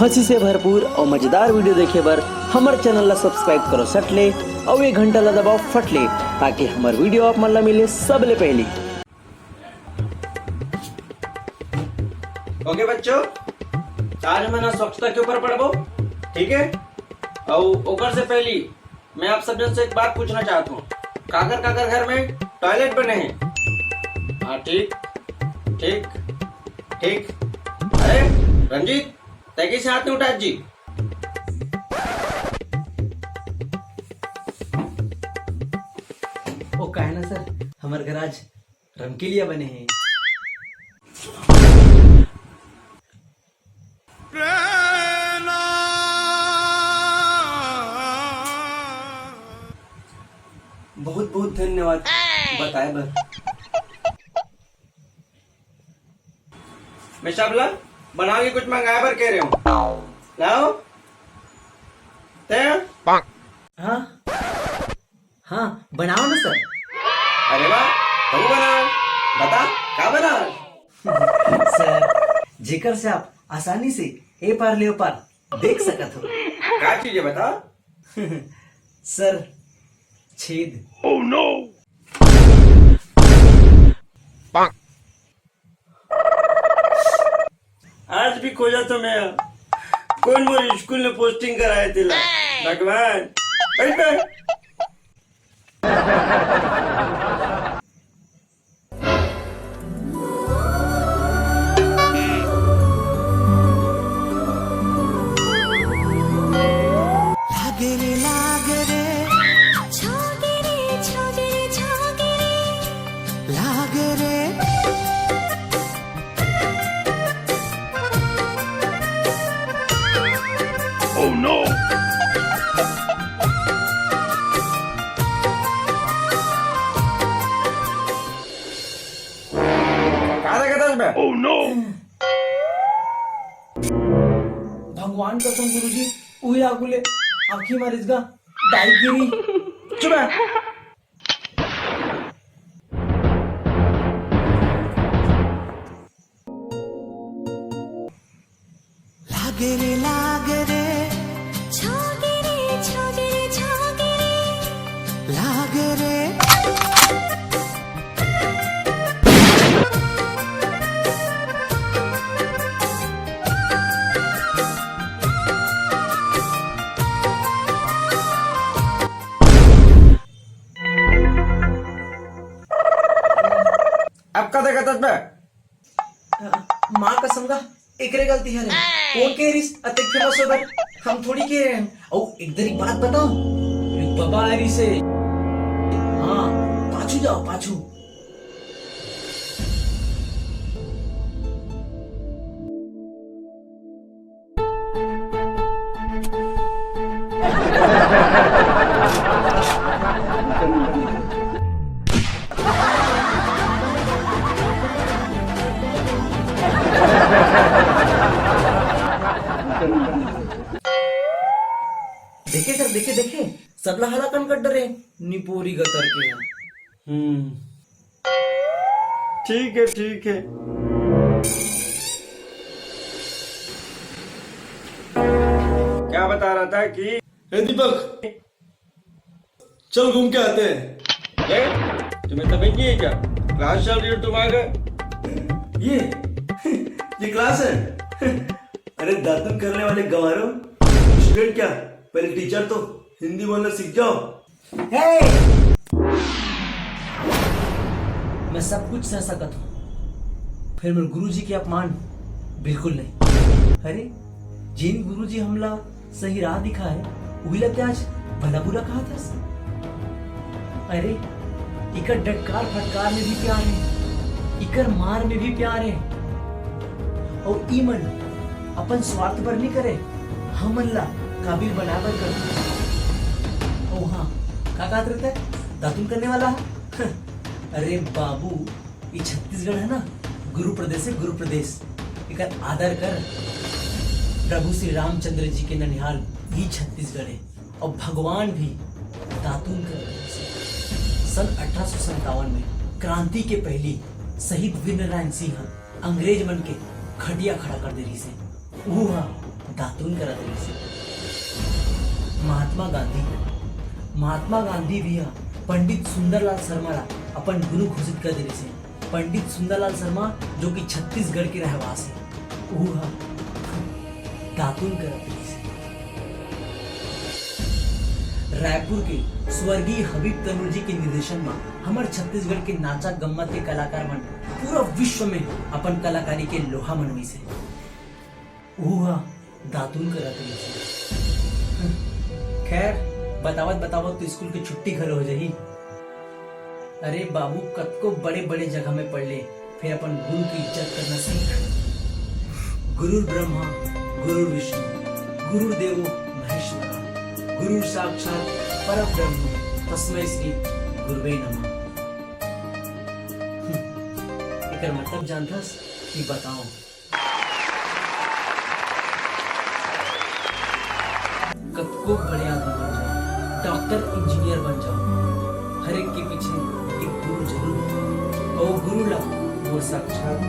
हंसी से भरपूर और मजेदार वीडियो देखे बर हमारे चैनल ला सब्सक्राइब करो सटले और ये घंटा ला दबाओ फटले ताकि हमारे वीडियो आप मन ला मिले सबले पहली। ओके बच्चों, आज मैं ना स्वच्छता के ऊपर पढ़बो, ठीक है। और ओकर से पहली मैं आप सब जन से एक बात पूछना चाहता हूँ। काकर काकर घर में टॉयलेट बने हैं? हाँ ठीक ठीक ठीक। अरे रंजीत, तैकी से हाथ नहीं उठा जी। ओ का है ना सर, हमारे घर आज रमकेलिया बने हैं। बहुत बहुत धन्यवाद बताए बर। मैं शाबला बना के कुछ मंगाया पर कह रहे हूँ, लाओ ते। हाँ हाँ बनाओ ना सर। अरे वाह, तू बना, बता क्या बना। सर जेकर से आप आसानी से ए पार ले ओ पार देख सकत हो। क्या चीज है बता। सर छेद। Oh no. आज भी खोजा तो मैं, कौन मोरी स्कूल में पोस्टिंग कराए थे भगवान। बैठ बैठ। Oh no! Oh no! भगवान कसम गुरुजी उही आगुले आखी मारीस गा डाई गिरी। चुप है। लागे रे छोगे रे लागे रे। अब का देखा तब माँ कसम गा एकरे गलती है रे। कौन कह रिस अते फेमस हो गए, हम थोड़ी कह रहे हैं। और एक दरी बात बताओ, बाबा आरी से हाँ पाछू जाओ पाछू। देखे सर देखे देखे सबला हला कन कर डरे निपोरी गतर के हैं। ठीक है ठीक है। क्या बता रहा था कि दीपक चल घूम के आते हैं। तुम्हें तबीयत नहीं है क्या? क्लास चल रही हो तुम आ गए। ये क्लास है। अरे दातुन करने वाले गंवारों, स्टूडेंट क्या पहले टीचर तो हिंदी बोलना सीख जाओ। मैं सब कुछ सह सकता हूँ, फिर मेरे गुरुजी के अपमान बिल्कुल नहीं। अरे जिन गुरुजी हमला सही राह दिखा है वही लगता आज भला बुरा कहा था। अरे इकर डटकार फटकार में भी प्यार है, इकर मार में भी प्यार है। और ई मन अपन स्वार्थ पर नहीं करे, हम मन ला काबिल बनाकर कर। ओ हाँ क्या कहते रहता है दातुन करने वाला है। अरे बाबू ये छत्तीसगढ़ है ना, गुरु प्रदेश है गुरु प्रदेश। इकर आदर कर। प्रभु श्री रामचंद्र जी के ननिहाल ये छत्तीसगढ़ है और भगवान भी दातुन कर। सन 1857 में क्रांति के पहली शहीद वीर नारायण सिंह अंग्रेज मन के खटिया खड़ा कर दे रही से। दातून करत रहिस। महात्मा गांधी भी पंडित सुंदरलाल शर्मा ला अपन गुरु घोषित कर दिले से। पंडित सुंदरलाल शर्मा जो कि छत्तीसगढ़ के रहवासी है, वो दातून करत रहिस। रायपुर के स्वर्गीय हबीब तनूर जी के निर्देशन में हमारे छत्तीसगढ़ के नाचा गम्मत के कलाकार मन पूरा विश्व में अपन कलाकारी के लोहा मनवी से दातून करत रही। खैर बतावत तो स्कूल की छुट्टी घर हो जाही। अरे बाबू कतको बड़े बड़े जगह में पढ़ ले, फिर अपन गुरु की इज्जत करना सीख। गुरु ब्रह्मा गुरु विष्णु गुरुदेव महेश्वरा गुरु साक्षात परब्रह्म तस्मै श्री गुरुवे नमः। एकर मतलब जानथस कि बताओ कतको बड़े आदमी बन जाओ, डॉक्टर इंजीनियर बन जाओ, हर एक के पीछे एक गुरु जरूर हो और गुरु ला वो साक्षात